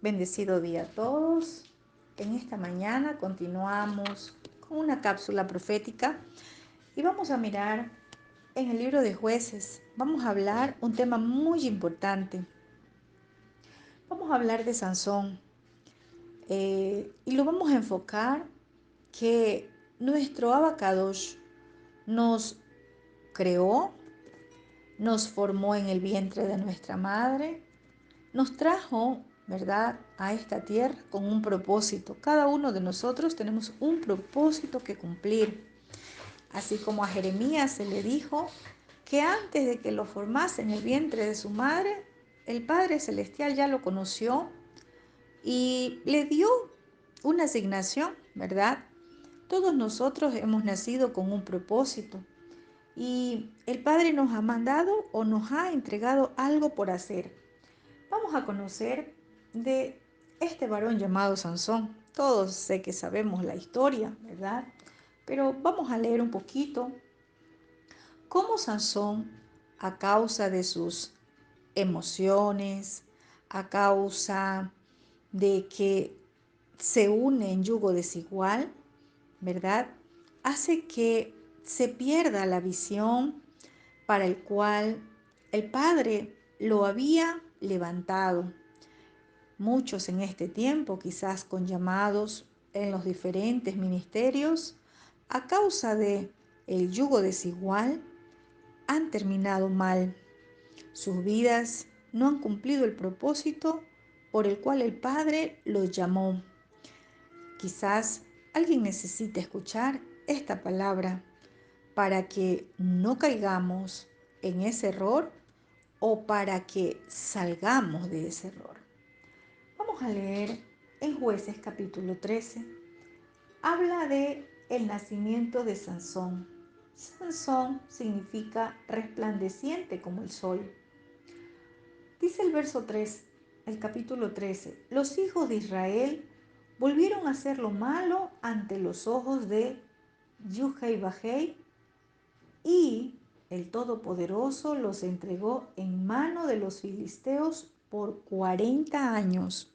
Bendecido día a todos. En esta mañana continuamos con una cápsula profética y vamos a mirar en el libro de Jueces. Vamos a hablar un tema muy importante. Vamos a hablar de Sansón y lo vamos a enfocar que nuestro Abacadosh nos creó, nos formó en el vientre de nuestra madre, nos trajo, ¿verdad?, a esta tierra con un propósito. Cada uno de nosotros tenemos un propósito que cumplir. Así como a Jeremías se le dijo que antes de que lo formase en el vientre de su madre, el Padre Celestial ya lo conoció y le dio una asignación, ¿verdad? Todos nosotros hemos nacido con un propósito y el Padre nos ha mandado o nos ha entregado algo por hacer. Vamos a conocer de este varón llamado Sansón. Todos sé que sabemos la historia, ¿verdad? Pero vamos a leer un poquito cómo Sansón, a causa de sus emociones, a causa de que se une en yugo desigual, ¿verdad? Hace que se pierda la visión para el cual el Padre lo había levantado. Muchos en este tiempo, quizás con llamados en los diferentes ministerios, a causa de el yugo desigual, han terminado mal. Sus vidas no han cumplido el propósito por el cual el Padre los llamó. Quizás alguien necesite escuchar esta palabra para que no caigamos en ese error o para que salgamos de ese error. Vamos a leer en Jueces capítulo 13. Habla de el nacimiento de Sansón. Sansón significa resplandeciente como el sol. Dice el verso 3, el capítulo 13, los hijos de Israel volvieron a hacer lo malo ante los ojos de Yuhei Bajei y el Todopoderoso los entregó en mano de los filisteos por 40 años.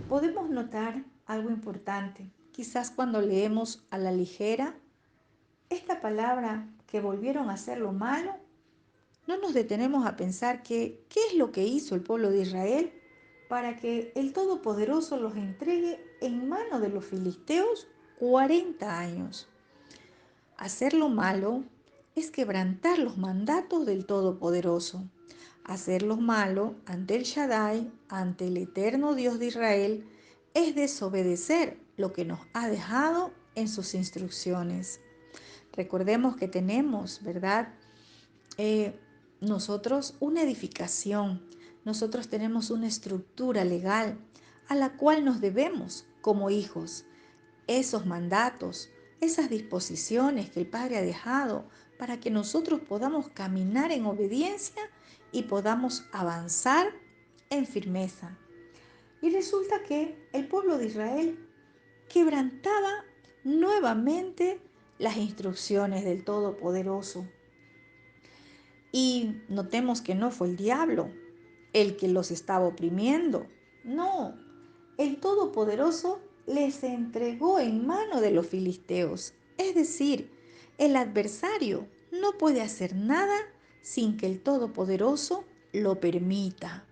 Podemos notar algo importante. Quizás cuando leemos a la ligera, esta palabra que volvieron a hacer lo malo, no nos detenemos a pensar que qué es lo que hizo el pueblo de Israel para que el Todopoderoso los entregue en manos de los filisteos 40 años. Hacer lo malo es quebrantar los mandatos del Todopoderoso. Hacer lo malo ante el Shaddai, ante el eterno Dios de Israel, es desobedecer lo que nos ha dejado en sus instrucciones. Recordemos que tenemos, ¿verdad? Nosotros una edificación, nosotros tenemos una estructura legal a la cual nos debemos como hijos. Esos mandatos, esas disposiciones que el Padre ha dejado para que nosotros podamos caminar en obediencia y podamos avanzar en firmeza. Y resulta que el pueblo de Israel quebrantaba nuevamente las instrucciones del Todopoderoso. Y notemos que no fue el diablo el que los estaba oprimiendo. No, el Todopoderoso les entregó en mano de los filisteos. Es decir, el adversario no puede hacer nada sin que el Todopoderoso lo permita.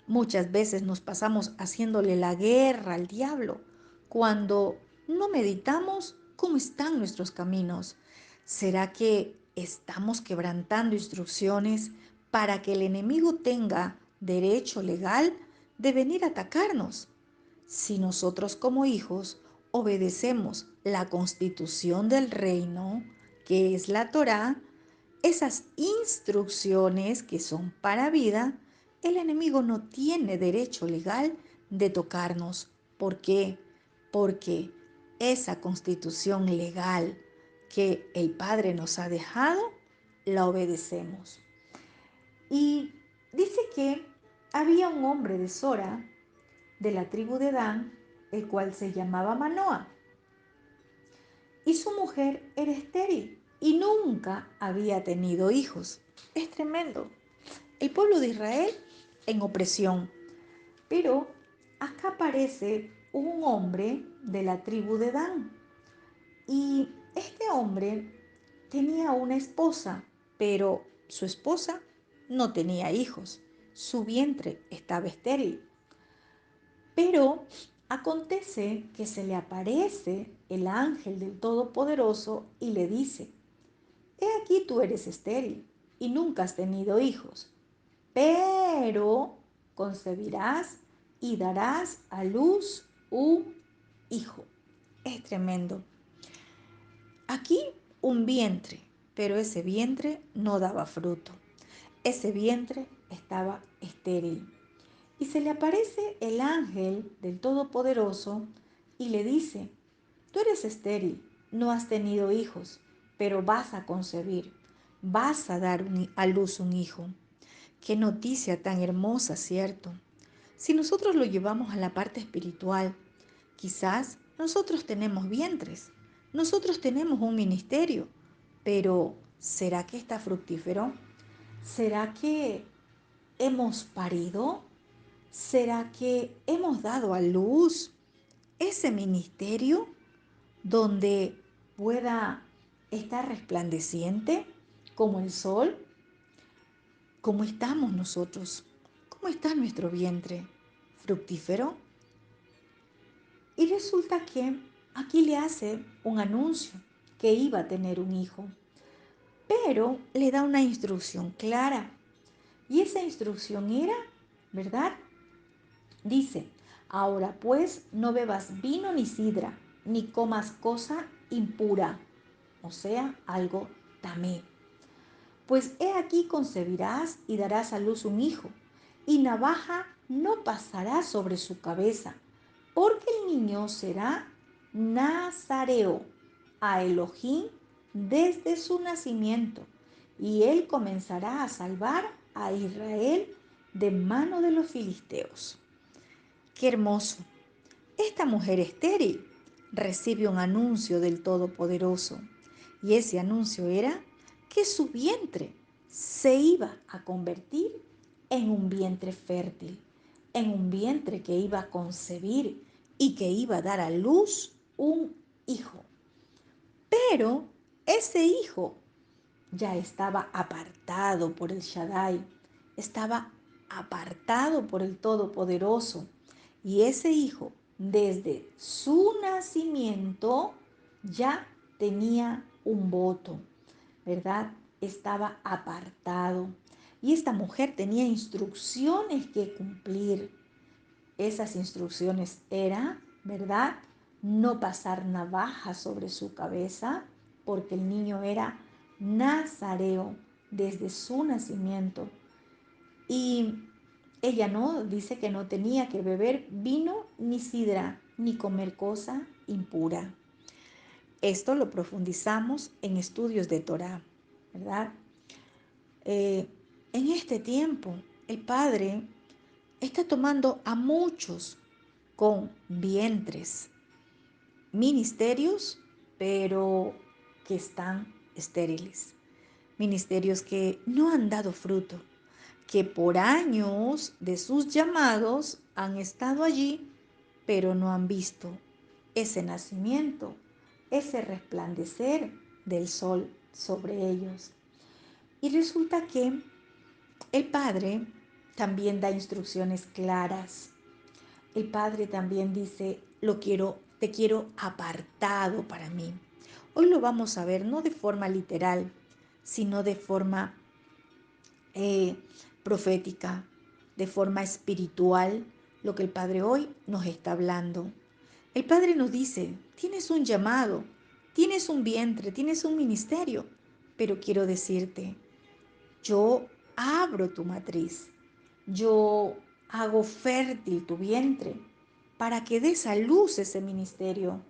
Muchas veces nos pasamos haciéndole la guerra al diablo cuando no meditamos cómo están nuestros caminos. ¿Será que estamos quebrantando instrucciones para que el enemigo tenga derecho legal de venir a atacarnos? Si nosotros como hijos obedecemos la constitución del reino, que es la Torá, esas instrucciones que son para vida, el enemigo no tiene derecho legal de tocarnos. ¿Por qué? Porque esa constitución legal que el Padre nos ha dejado, la obedecemos. Y dice que había un hombre de Sora, de la tribu de Dan, el cual se llamaba Manoa. Y su mujer era estéril y nunca había tenido hijos. Es tremendo. El pueblo de Israel en opresión. Pero acá aparece un hombre de la tribu de Dan. Y este hombre tenía una esposa, pero su esposa no tenía hijos. Su vientre estaba estéril. Pero acontece que se le aparece el ángel del Todopoderoso y le dice: He aquí tú eres estéril y nunca has tenido hijos, pero concebirás y darás a luz un hijo. Es tremendo. Aquí un vientre, pero ese vientre no daba fruto. Ese vientre estaba estéril. Y se le aparece el ángel del Todopoderoso y le dice: Tú eres estéril, no has tenido hijos, pero vas a concebir, vas a dar a luz un hijo. Qué noticia tan hermosa, ¿cierto? Si nosotros lo llevamos a la parte espiritual, quizás nosotros tenemos vientres, nosotros tenemos un ministerio, pero ¿será que está fructífero? ¿Será que hemos parido? ¿Será que hemos dado a luz ese ministerio donde pueda estar resplandeciente como el sol? ¿Cómo estamos nosotros? ¿Cómo está nuestro vientre? ¿Fructífero? Y resulta que aquí le hace un anuncio que iba a tener un hijo, pero le da una instrucción clara. Y esa instrucción era, ¿verdad? Dice: ahora pues no bebas vino ni sidra, ni comas cosa impura, o sea, algo tamé. Pues he aquí concebirás y darás a luz un hijo, y navaja no pasará sobre su cabeza, porque el niño será nazareo a Elohim desde su nacimiento, y él comenzará a salvar a Israel de mano de los filisteos. Qué hermoso. Esta mujer estéril recibe un anuncio del Todopoderoso, y ese anuncio era que su vientre se iba a convertir en un vientre fértil, en un vientre que iba a concebir y que iba a dar a luz un hijo. Pero ese hijo ya estaba apartado por el Shaddai, estaba apartado por el Todopoderoso. Y ese hijo, desde su nacimiento, ya tenía un voto, ¿verdad? Estaba apartado. Y esta mujer tenía instrucciones que cumplir. Esas instrucciones eran, ¿verdad? No pasar navaja sobre su cabeza, porque el niño era nazareo desde su nacimiento. Y ella no, dice que no tenía que beber vino ni sidra, ni comer cosa impura. Esto lo profundizamos en estudios de Torá, ¿verdad? En este tiempo, el Padre está tomando a muchos con vientres, ministerios, pero que están estériles, ministerios que no han dado fruto, que por años de sus llamados han estado allí, pero no han visto ese nacimiento, ese resplandecer del sol sobre ellos. Y resulta que el Padre también da instrucciones claras. El Padre también dice: te quiero apartado para mí. Hoy lo vamos a ver no de forma literal, sino de forma eh, profética, de forma espiritual, lo que el Padre hoy nos está hablando. El Padre nos dice: tienes un llamado, tienes un vientre, tienes un ministerio, pero quiero decirte, yo abro tu matriz, yo hago fértil tu vientre para que des a luz ese ministerio,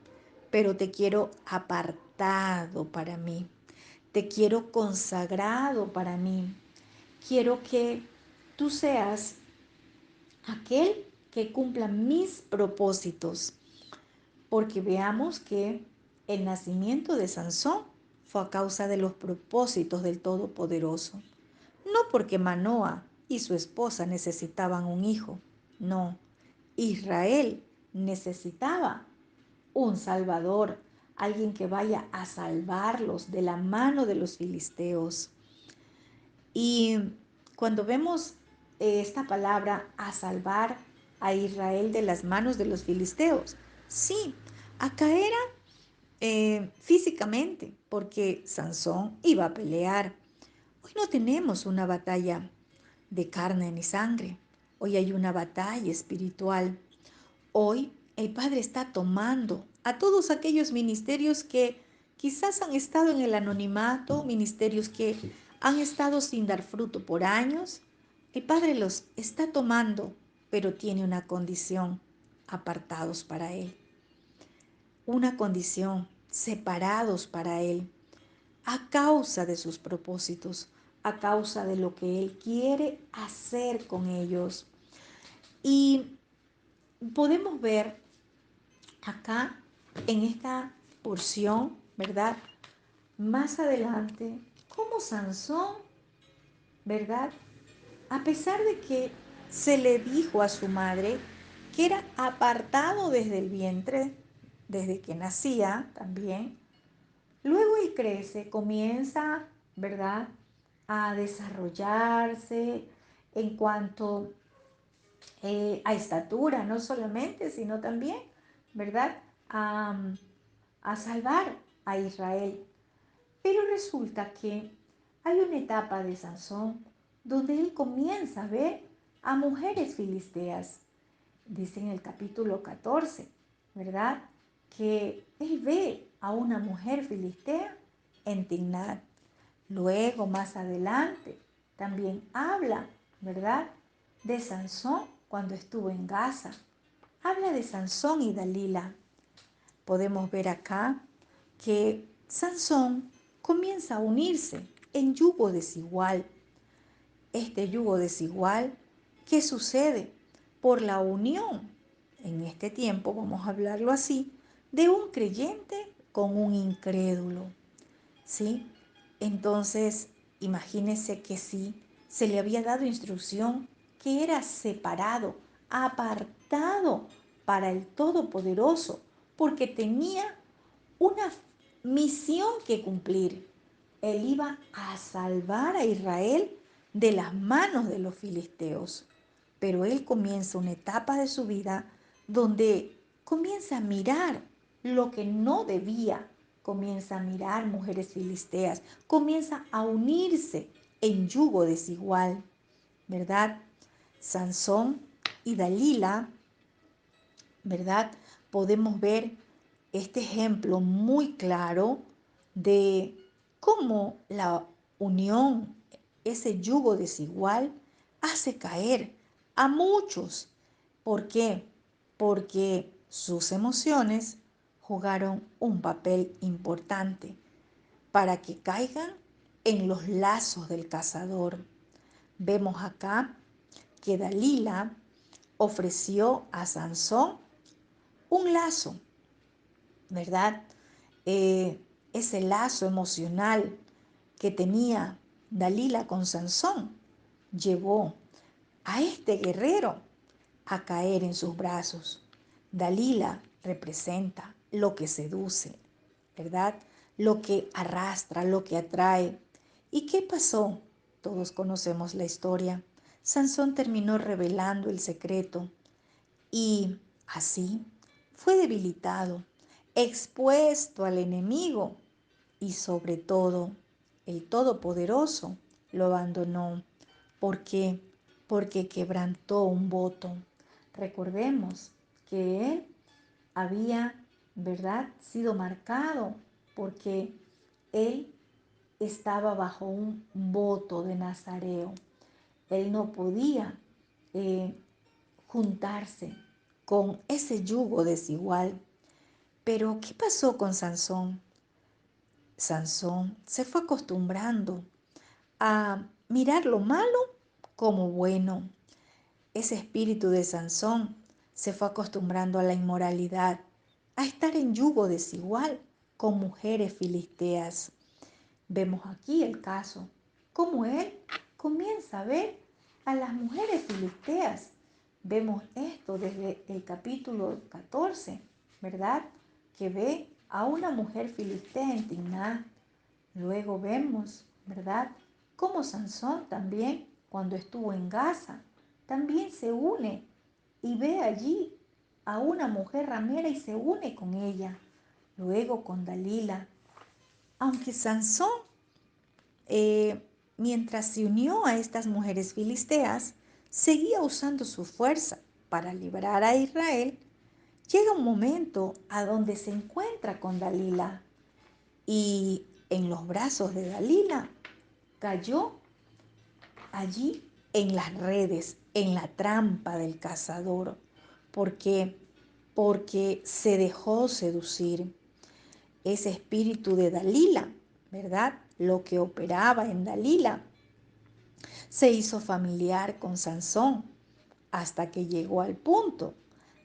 pero te quiero apartado para mí, te quiero consagrado para mí. Quiero que tú seas aquel que cumpla mis propósitos, porque veamos que el nacimiento de Sansón fue a causa de los propósitos del Todopoderoso. No porque Manoa y su esposa necesitaban un hijo, no. Israel necesitaba un salvador, alguien que vaya a salvarlos de la mano de los filisteos. Y cuando vemos esta palabra a salvar a Israel de las manos de los filisteos, sí, acá era físicamente, porque Sansón iba a pelear. Hoy no tenemos una batalla de carne ni sangre, hoy hay una batalla espiritual. Hoy el Padre está tomando a todos aquellos ministerios que quizás han estado en el anonimato, ministerios que han estado sin dar fruto por años. El Padre los está tomando, pero tiene una condición: apartados para Él. Una condición: separados para Él, a causa de sus propósitos, a causa de lo que Él quiere hacer con ellos. Y podemos ver acá en esta porción, ¿verdad? Más adelante, cómo Sansón, ¿verdad? A pesar de que se le dijo a su madre que era apartado desde el vientre, desde que nacía también, luego él crece, comienza, ¿verdad?, a desarrollarse en cuanto a estatura, no solamente, sino también, ¿verdad?, a, a salvar a Israel. Pero resulta que hay una etapa de Sansón donde él comienza a ver a mujeres filisteas. Dice en el capítulo 14, ¿verdad?, que él ve a una mujer filistea en Timnat. Luego, más adelante, también habla, ¿verdad?, de Sansón cuando estuvo en Gaza. Habla de Sansón y Dalila. Podemos ver acá que Sansón comienza a unirse en yugo desigual. Este yugo desigual, ¿qué sucede? Por la unión, en este tiempo, vamos a hablarlo así, de un creyente con un incrédulo. ¿Sí? Entonces, imagínese que sí, se le había dado instrucción que era separado, apartado para el Todopoderoso, porque tenía una misión que cumplir. Él iba a salvar a Israel de las manos de los filisteos. Pero él comienza una etapa de su vida donde comienza a mirar lo que no debía, comienza a mirar mujeres filisteas, comienza a unirse en yugo desigual, ¿verdad? Sansón y Dalila, ¿verdad? Podemos ver este ejemplo muy claro de cómo la unión, ese yugo desigual, hace caer a muchos. ¿Por qué? Porque sus emociones jugaron un papel importante para que caigan en los lazos del cazador. Vemos acá que Dalila ofreció a Sansón un lazo, ¿verdad? Ese lazo emocional que tenía Dalila con Sansón llevó a este guerrero a caer en sus brazos. Dalila representa lo que seduce, ¿verdad? Lo que arrastra, lo que atrae. ¿Y qué pasó? Todos conocemos la historia. Sansón terminó revelando el secreto y así fue debilitado, expuesto al enemigo y sobre todo el Todopoderoso lo abandonó. ¿Por qué? Porque quebrantó un voto. Recordemos que él había, ¿verdad?, sido marcado porque él estaba bajo un voto de nazareo. Él no podía eh, juntarse con ese yugo desigual. Pero, ¿qué pasó con Sansón? Sansón se fue acostumbrando a mirar lo malo como bueno. Ese espíritu de Sansón se fue acostumbrando a la inmoralidad, a estar en yugo desigual con mujeres filisteas. Vemos aquí el caso, cómo él comienza a ver a las mujeres filisteas, Vemos esto desde el capítulo 14, ¿verdad? Que ve a una mujer filistea en Timná. Luego vemos, ¿verdad? Cómo Sansón también, cuando estuvo en Gaza, también se une y ve allí a una mujer ramera y se une con ella. Luego con Dalila. Aunque Sansón, eh, mientras se unió a estas mujeres filisteas, seguía usando su fuerza para librar a Israel, llega un momento a donde se encuentra con Dalila y en los brazos de Dalila cayó allí en las redes, en la trampa del cazador. ¿Por qué? Porque se dejó seducir. Ese espíritu de Dalila, ¿verdad? Lo que operaba en Dalila se hizo familiar con Sansón hasta que llegó al punto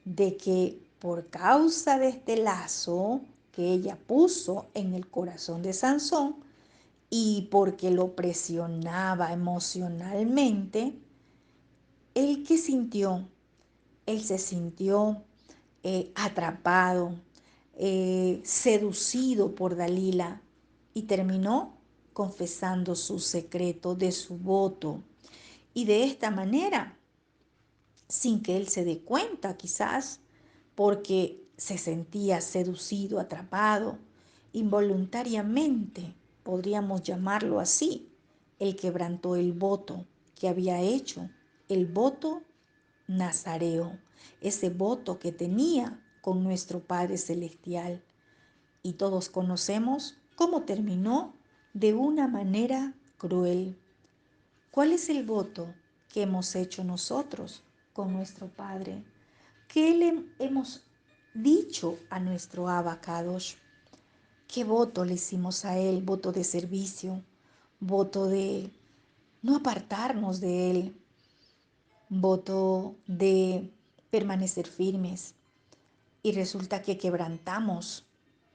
de que por causa de este lazo que ella puso en el corazón de Sansón y porque lo presionaba emocionalmente, ¿él qué sintió? Él se sintió atrapado, seducido por Dalila y terminó confesando su secreto de su voto. Y de esta manera, sin que él se dé cuenta quizás, porque se sentía seducido, atrapado, involuntariamente, podríamos llamarlo así, él quebrantó el voto que había hecho, el voto nazareo, ese voto que tenía con nuestro Padre Celestial. Y todos conocemos cómo terminó de una manera cruel. ¿Cuál es el voto que hemos hecho nosotros con nuestro Padre? ¿Qué le hemos dicho a nuestro Abacados? ¿Qué voto le hicimos a Él? Voto de servicio, voto de no apartarnos de Él, voto de permanecer firmes. Y resulta que quebrantamos,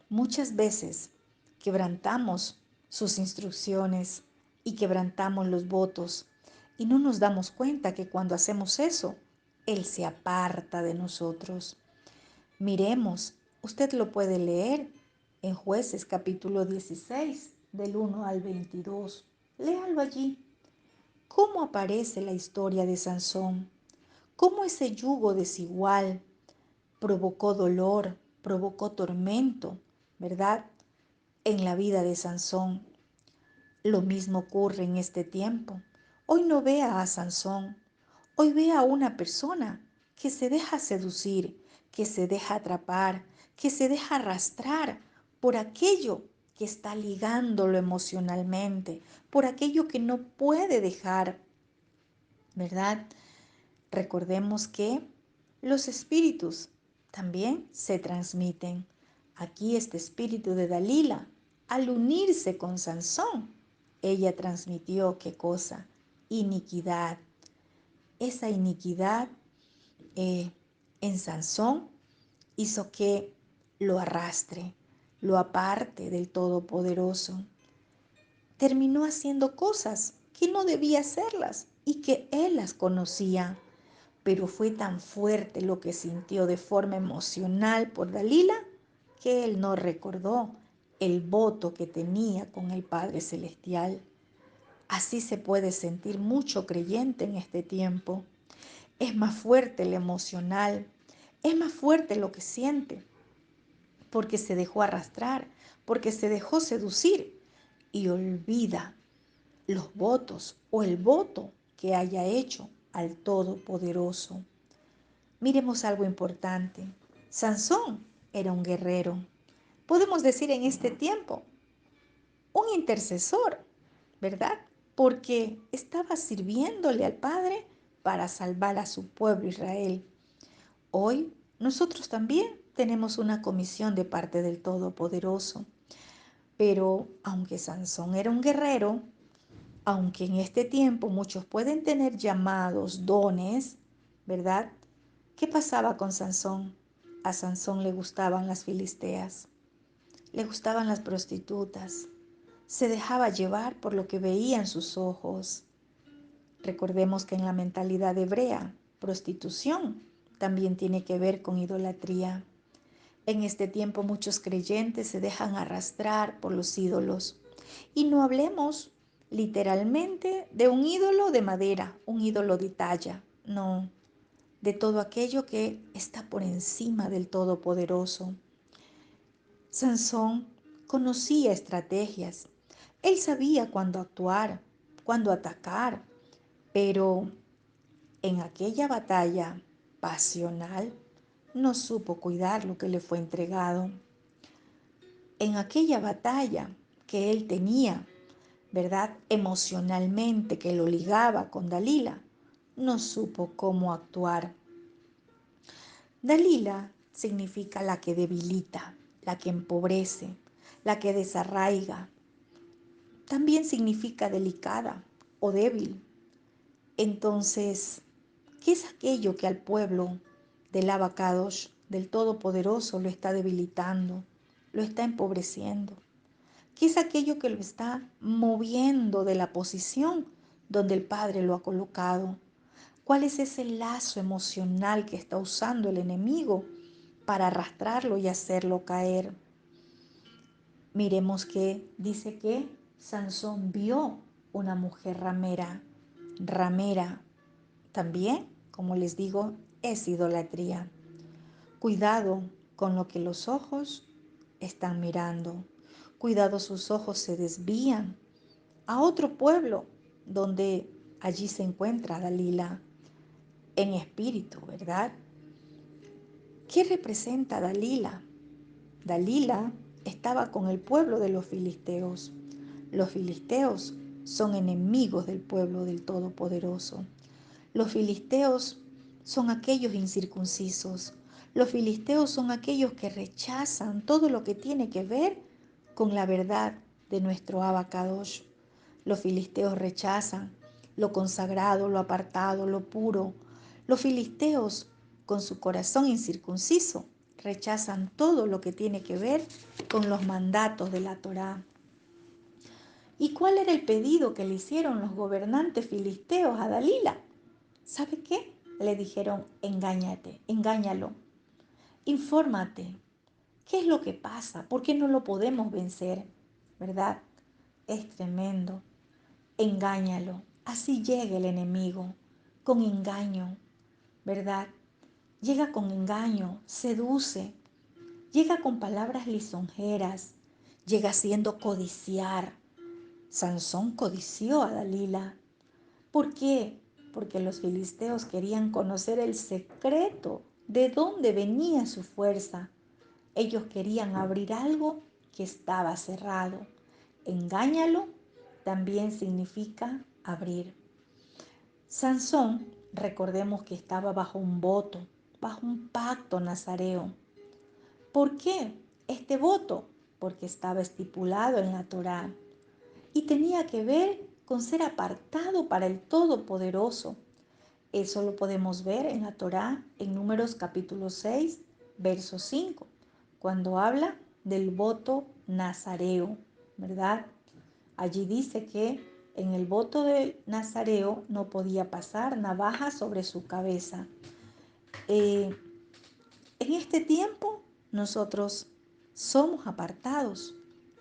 muchas veces quebrantamos sus instrucciones y quebrantamos los votos. Y no nos damos cuenta que cuando hacemos eso, Él se aparta de nosotros. Miremos, usted lo puede leer en Jueces capítulo 16, del 1 al 22. Léalo allí. ¿Cómo aparece la historia de Sansón? ¿Cómo ese yugo desigual provocó dolor, provocó tormento, ¿verdad? En la vida de Sansón. Lo mismo ocurre en este tiempo. Hoy no vea a Sansón, hoy vea a una persona que se deja seducir, que se deja atrapar, que se deja arrastrar por aquello que está ligándolo emocionalmente, por aquello que no puede dejar, ¿verdad? Recordemos que los espíritus también se transmiten. Aquí este espíritu de Dalila, al unirse con Sansón, ella transmitió ¿qué cosa? Iniquidad. Esa iniquidad eh, en Sansón hizo que lo arrastre, lo aparte del Todopoderoso. Terminó haciendo cosas que no debía hacerlas y que él las conocía. Pero fue tan fuerte lo que sintió de forma emocional por Dalila que él no recordó el voto que tenía con el Padre Celestial. Así se puede sentir mucho creyente en este tiempo. Es más fuerte el emocional, es más fuerte lo que siente, porque se dejó arrastrar, porque se dejó seducir y olvida los votos o el voto que haya hecho al Todopoderoso. Miremos algo importante. Sansón era un guerrero. Podemos decir en este tiempo, un intercesor, ¿verdad? Porque estaba sirviéndole al Padre para salvar a su pueblo Israel. Hoy nosotros también tenemos una comisión de parte del Todopoderoso. Pero aunque Sansón era un guerrero, aunque en este tiempo muchos pueden tener llamados, dones, ¿verdad? ¿Qué pasaba con Sansón? A Sansón le gustaban las filisteas, le gustaban las prostitutas, se dejaba llevar por lo que veía en sus ojos. Recordemos que en la mentalidad hebrea, prostitución también tiene que ver con idolatría. En este tiempo muchos creyentes se dejan arrastrar por los ídolos. Y no hablemos literalmente de un ídolo de madera, un ídolo de talla. No, de todo aquello que está por encima del Todopoderoso. Sansón conocía estrategias. Él sabía cuándo actuar, cuándo atacar, pero en aquella batalla pasional no supo cuidar lo que le fue entregado. En aquella batalla que él tenía, ¿verdad? Emocionalmente, que lo ligaba con Dalila, no supo cómo actuar. Dalila significa la que debilita, la que empobrece, la que desarraiga. También significa delicada o débil. Entonces, ¿qué es aquello que al pueblo del Abacadosh, del Todopoderoso, lo está debilitando, lo está empobreciendo? ¿Qué es aquello que lo está moviendo de la posición donde el Padre lo ha colocado? ¿Cuál es ese lazo emocional que está usando el enemigo para arrastrarlo y hacerlo caer? Miremos que dice que Sansón vio una mujer ramera. Ramera también, como les digo, es idolatría. Cuidado con lo que los ojos están mirando. Cuidado, sus ojos se desvían a otro pueblo donde allí se encuentra Dalila en espíritu, ¿verdad? ¿Qué representa Dalila? Dalila estaba con el pueblo de los filisteos. Los filisteos son enemigos del pueblo del Todopoderoso. Los filisteos son aquellos incircuncisos. Los filisteos son aquellos que rechazan todo lo que tiene que ver con la verdad de nuestro Abacadosh. Los filisteos rechazan lo consagrado, lo apartado, lo puro. Los filisteos, con su corazón incircunciso, rechazan todo lo que tiene que ver con los mandatos de la Torá. ¿Y cuál era el pedido que le hicieron los gobernantes filisteos a Dalila? ¿Sabe qué? Le dijeron, engáñate, engáñalo, infórmate. ¿Qué es lo que pasa? ¿Por qué no lo podemos vencer? ¿Verdad? Es tremendo. Engáñalo. Así llega el enemigo, con engaño, ¿verdad? Llega con engaño, seduce, llega con palabras lisonjeras, llega haciendo codiciar. Sansón codició a Dalila. ¿Por qué? Porque los filisteos querían conocer el secreto de dónde venía su fuerza. Ellos querían abrir algo que estaba cerrado. Engáñalo también significa abrir. Sansón, recordemos que estaba bajo un voto, bajo un pacto nazareo. ¿Por qué este voto? Porque estaba estipulado en la Torá y tenía que ver con ser apartado para el Todopoderoso. Eso lo podemos ver en la Torá, en Números capítulo 6, verso 5, cuando habla del voto nazareo, ¿verdad? Allí dice que en el voto del nazareo no podía pasar navaja sobre su cabeza. En este tiempo nosotros somos apartados,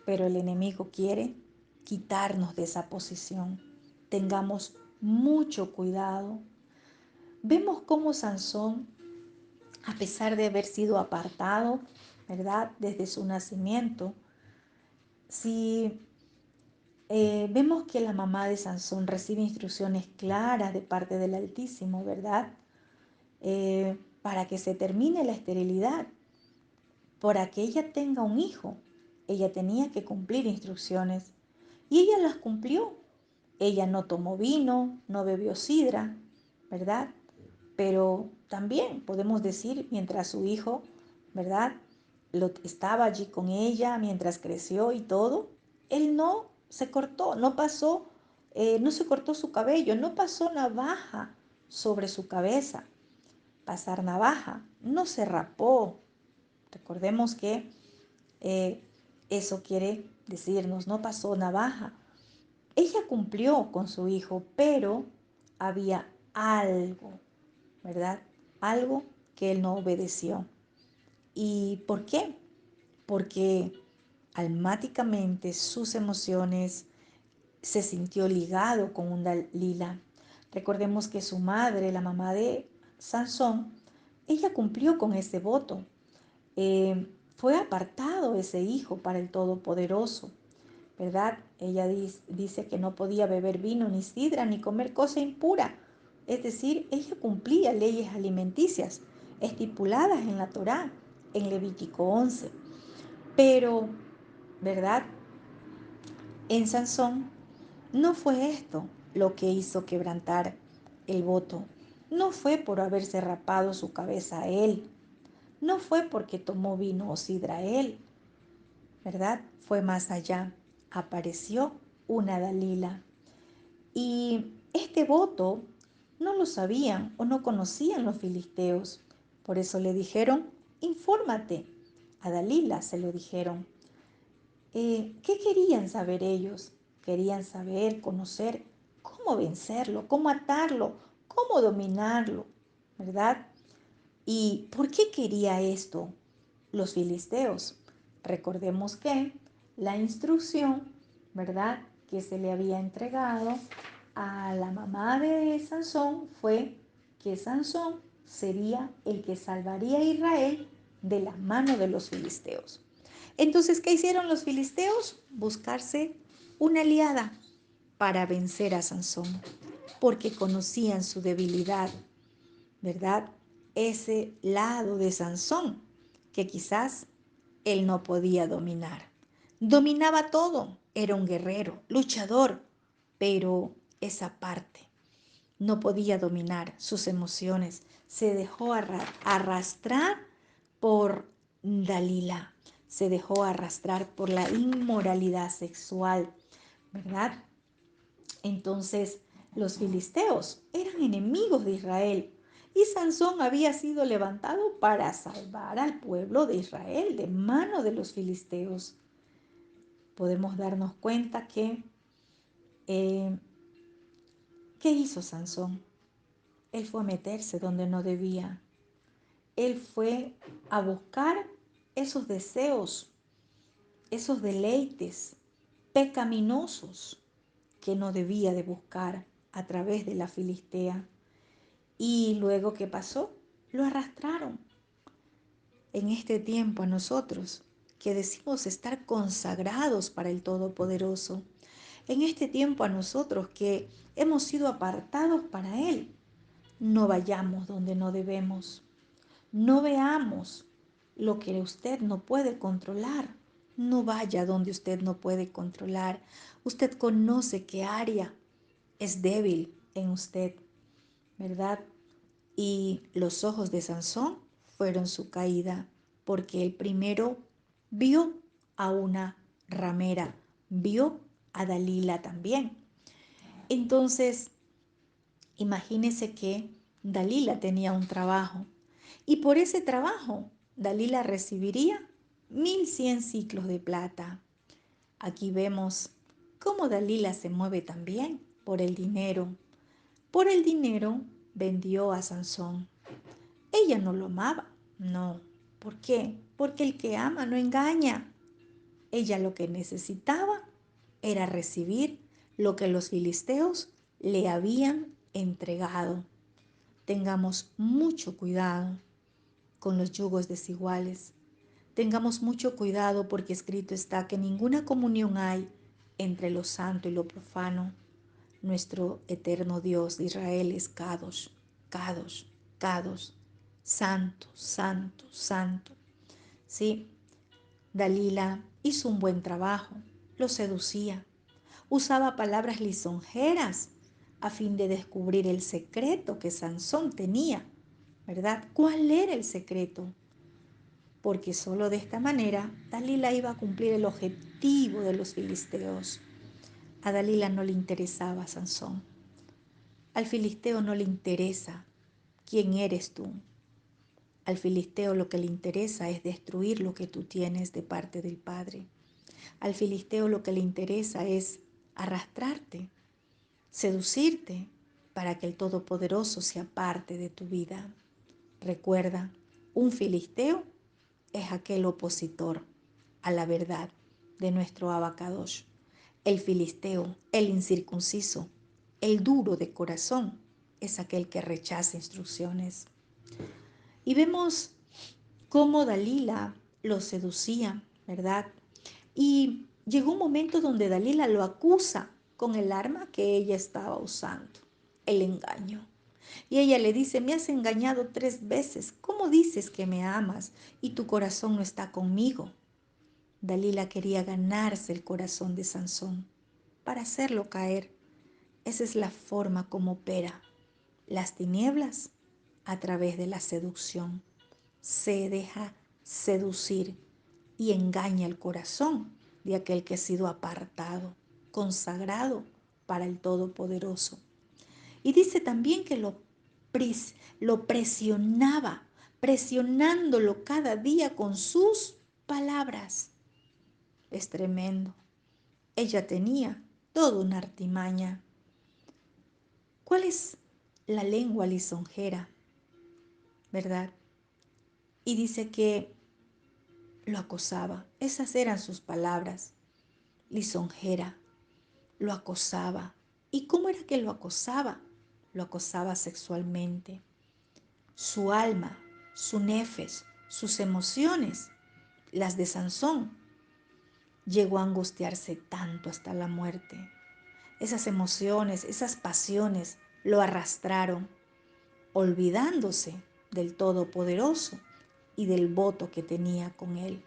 pero el enemigo quiere quitarnos de esa posición. Tengamos mucho cuidado. Vemos cómo Sansón, a pesar de haber sido apartado, ¿verdad? Desde su nacimiento, si vemos que la mamá de Sansón recibe instrucciones claras de parte del Altísimo, ¿verdad? Para que se termine la esterilidad, para que ella tenga un hijo, ella tenía que cumplir instrucciones y ella las cumplió. Ella no tomó vino, no bebió sidra, ¿verdad? Pero también podemos decir, mientras su hijo, ¿verdad? Estaba allí con ella, mientras creció y todo, él no se cortó, no pasó, no se cortó su cabello, no pasó navaja sobre su cabeza. Pasar navaja, no se rapó. Recordemos que eh, eso quiere decirnos, no pasó navaja. Ella cumplió con su hijo, pero había algo, ¿verdad? Algo que él no obedeció. ¿Y por qué? Porque almáticamente sus emociones se sintió ligado con un Dalila. Recordemos que su madre, la mamá de Sansón, ella cumplió con ese voto. Fue apartado ese hijo para el Todopoderoso, ¿verdad? Ella dice que no podía beber vino, ni sidra, ni comer cosa impura. Es decir, ella cumplía leyes alimenticias estipuladas en la Torá, en Levítico 11. Pero, ¿verdad? En Sansón no fue esto lo que hizo quebrantar el voto. No fue por haberse rapado su cabeza a él. No fue porque tomó vino o sidra él, ¿verdad? Fue más allá. Apareció una Dalila. Y este voto no lo sabían o no conocían los filisteos. Por eso le dijeron, infórmate. A Dalila se lo dijeron. ¿Qué querían saber ellos? Querían saber, conocer cómo vencerlo, cómo atarlo, cómo dominarlo, ¿verdad? ¿Y por qué quería esto los filisteos? Recordemos que la instrucción, ¿verdad?, que se le había entregado a la mamá de Sansón fue que Sansón sería el que salvaría a Israel de la mano de los filisteos. Entonces, ¿qué hicieron los filisteos? Buscarse una aliada para vencer a Sansón, porque conocían su debilidad, ¿verdad? Ese lado de Sansón que quizás él no podía dominar. Dominaba todo, era un guerrero, luchador, pero esa parte no podía dominar sus emociones. Se dejó arrastrar por Dalila, se dejó arrastrar por la inmoralidad sexual, ¿verdad? Entonces, los filisteos eran enemigos de Israel y Sansón había sido levantado para salvar al pueblo de Israel de mano de los filisteos. Podemos darnos cuenta que, eh, ¿qué hizo Sansón? Él fue a meterse donde no debía. Él fue a buscar esos deseos, esos deleites pecaminosos que no debía de buscar a través de la Filistea. Y luego, ¿qué pasó? Lo arrastraron. En este tiempo a nosotros, que decimos estar consagrados para el Todopoderoso, en este tiempo a nosotros que hemos sido apartados para Él, no vayamos donde no debemos. No veamos lo que usted no puede controlar. No vaya donde usted no puede controlar. Usted conoce qué área es débil en usted, ¿verdad? Y los ojos de Sansón fueron su caída, porque el primero vio a una ramera, vio a Dalila también. Entonces, imagínese que Dalila tenía un trabajo y por ese trabajo Dalila recibiría 1100 ciclos de plata. Aquí vemos cómo Dalila se mueve también por el dinero. Por el dinero vendió a Sansón. Ella no lo amaba, no. ¿Por qué? Porque el que ama no engaña. Ella lo que necesitaba era recibir lo que los filisteos le habían entregado. Tengamos mucho cuidado con los yugos desiguales. Tengamos mucho cuidado porque escrito está que ninguna comunión hay entre lo santo y lo profano. Nuestro eterno Dios de Israel es Kadosh, Kadosh, Kadosh, santo, santo, santo. Sí, Dalila hizo un buen trabajo, lo seducía, usaba palabras lisonjeras a fin de descubrir el secreto que Sansón tenía, ¿verdad? ¿Cuál era el secreto? Porque solo de esta manera Dalila iba a cumplir el objetivo de los filisteos. A Dalila no le interesaba Sansón. Al filisteo no le interesa quién eres tú. Al filisteo lo que le interesa es destruir lo que tú tienes de parte del Padre. Al filisteo lo que le interesa es arrastrarte, seducirte para que el Todopoderoso sea parte de tu vida. Recuerda, un filisteo es aquel opositor a la verdad de nuestro Abacadosh. El filisteo, el incircunciso, el duro de corazón, es aquel que rechaza instrucciones. Y vemos cómo Dalila lo seducía, ¿verdad? Y llegó un momento donde Dalila lo acusa con el arma que ella estaba usando, el engaño. Y ella le dice, me has engañado 3 veces, ¿cómo dices que me amas y tu corazón no está conmigo? Dalila quería ganarse el corazón de Sansón para hacerlo caer. Esa es la forma como opera las tinieblas a través de la seducción. Se deja seducir y engaña el corazón de aquel que ha sido apartado, consagrado para el Todopoderoso. Y dice también que lo presionaba, presionándolo cada día con sus palabras. Es tremendo. Ella tenía toda una artimaña. ¿Cuál es la lengua lisonjera? ¿Verdad? Y dice que lo acosaba. Esas eran sus palabras. Lisonjera. Lo acosaba. ¿Y cómo era que lo acosaba? Lo acosaba sexualmente. Su alma, su nefes, sus emociones, las de Sansón, llegó a angustiarse tanto hasta la muerte. Esas emociones, esas pasiones lo arrastraron, olvidándose del Todopoderoso y del voto que tenía con él.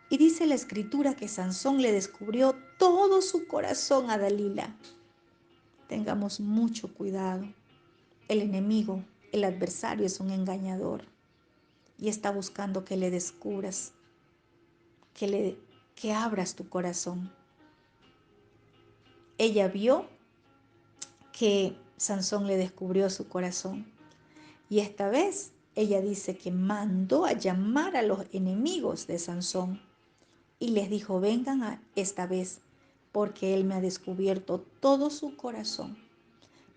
Y dice la escritura que Sansón le descubrió todo su corazón a Dalila. Tengamos mucho cuidado. El enemigo, el adversario es un engañador y está buscando que le descubras, que abras tu corazón. Ella vio que Sansón le descubrió su corazón y esta vez ella dice que mandó a llamar a los enemigos de Sansón y les dijo, vengan esta vez porque él me ha descubierto todo su corazón.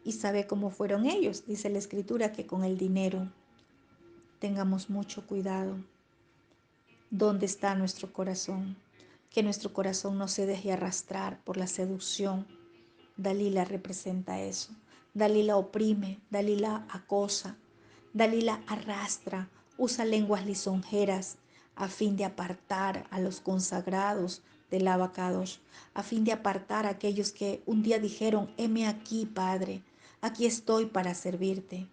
Y sabe cómo fueron ellos, dice la escritura, que con el dinero. Tengamos mucho cuidado. ¿Dónde está nuestro corazón? Que nuestro corazón no se deje arrastrar por la seducción. Dalila representa eso. Dalila oprime, Dalila acosa, Dalila arrastra, usa lenguas lisonjeras a fin de apartar a los consagrados del Abacados, a fin de apartar a aquellos que un día dijeron, heme aquí, Padre, aquí estoy para servirte.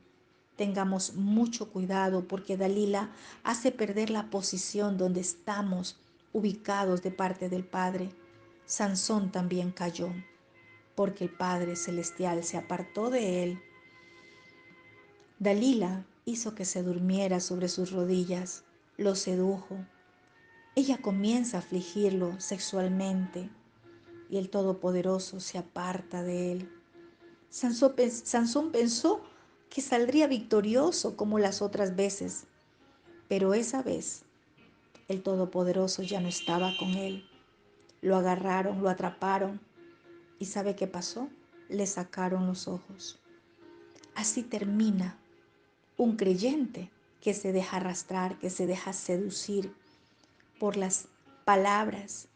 Tengamos mucho cuidado porque Dalila hace perder la posición donde estamos ubicados de parte del Padre. Sansón también cayó porque el Padre Celestial se apartó de él. Dalila hizo que se durmiera sobre sus rodillas, lo sedujo. Ella comienza a afligirlo sexualmente y el Todopoderoso se aparta de él. Sansón pensó que saldría victorioso como las otras veces, pero esa vez el Todopoderoso ya no estaba con él. Lo agarraron, lo atraparon y ¿sabe qué pasó? Le sacaron los ojos. Así termina un creyente que se deja arrastrar, que se deja seducir por las palabras,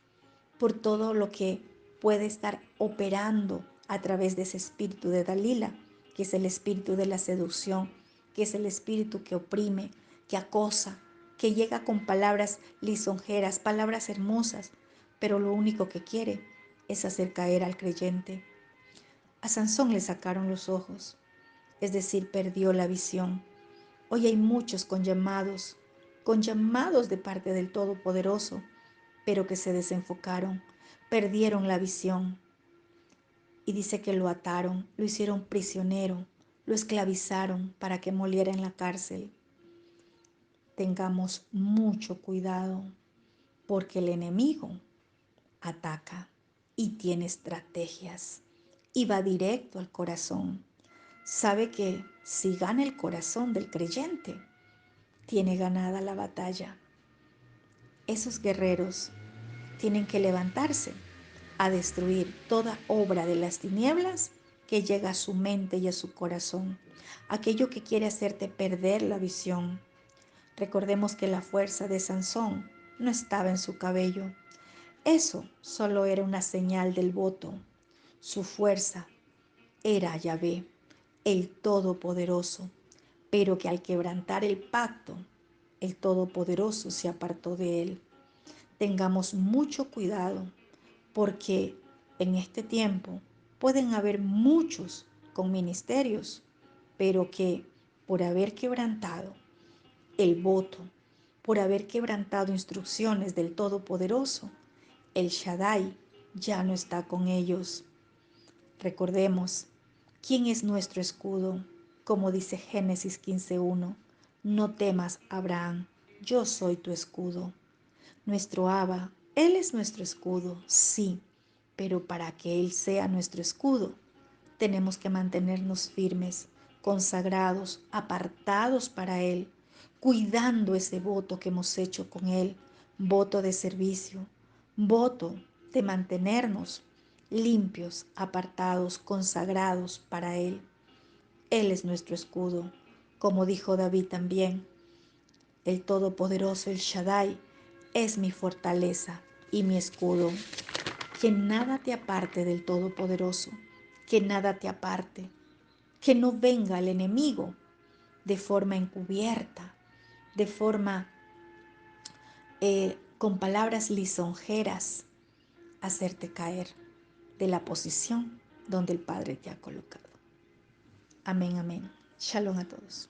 por todo lo que puede estar operando a través de ese espíritu de Dalila, que es el espíritu de la seducción, que es el espíritu que oprime, que acosa, que llega con palabras lisonjeras, palabras hermosas, pero lo único que quiere es hacer caer al creyente. A Sansón le sacaron los ojos, es decir, perdió la visión. Hoy hay muchos con llamados de parte del Todopoderoso, pero que se desenfocaron, perdieron la visión. Y dice que lo ataron, lo hicieron prisionero, lo esclavizaron para que moliera en la cárcel. Tengamos mucho cuidado, porque el enemigo ataca y tiene estrategias y va directo al corazón. Sabe que si gana el corazón del creyente, tiene ganada la batalla. Esos guerreros tienen que levantarse a destruir toda obra de las tinieblas que llega a su mente y a su corazón, aquello que quiere hacerte perder la visión. Recordemos que la fuerza de Sansón no estaba en su cabello. Eso solo era una señal del voto. Su fuerza era Yahvé, el Todopoderoso, pero que al quebrantar el pacto, el Todopoderoso se apartó de él. Tengamos mucho cuidado porque en este tiempo pueden haber muchos con ministerios, pero que por haber quebrantado el voto, por haber quebrantado instrucciones del Todopoderoso, el Shaddai ya no está con ellos. Recordemos, ¿quién es nuestro escudo? Como dice Génesis 15:1, no temas, Abraham, yo soy tu escudo. Nuestro Abba, Él es nuestro escudo, sí, pero para que Él sea nuestro escudo, tenemos que mantenernos firmes, consagrados, apartados para Él, cuidando ese voto que hemos hecho con Él, voto de servicio, voto de mantenernos limpios, apartados, consagrados para Él. Él es nuestro escudo, como dijo David también. El Todopoderoso, el Shaddai, es mi fortaleza y mi escudo. Que nada te aparte del Todopoderoso, que nada te aparte, que no venga el enemigo de forma encubierta, de forma con palabras lisonjeras, hacerte caer de la posición donde el Padre te ha colocado. Amén, amén. Shalom a todos.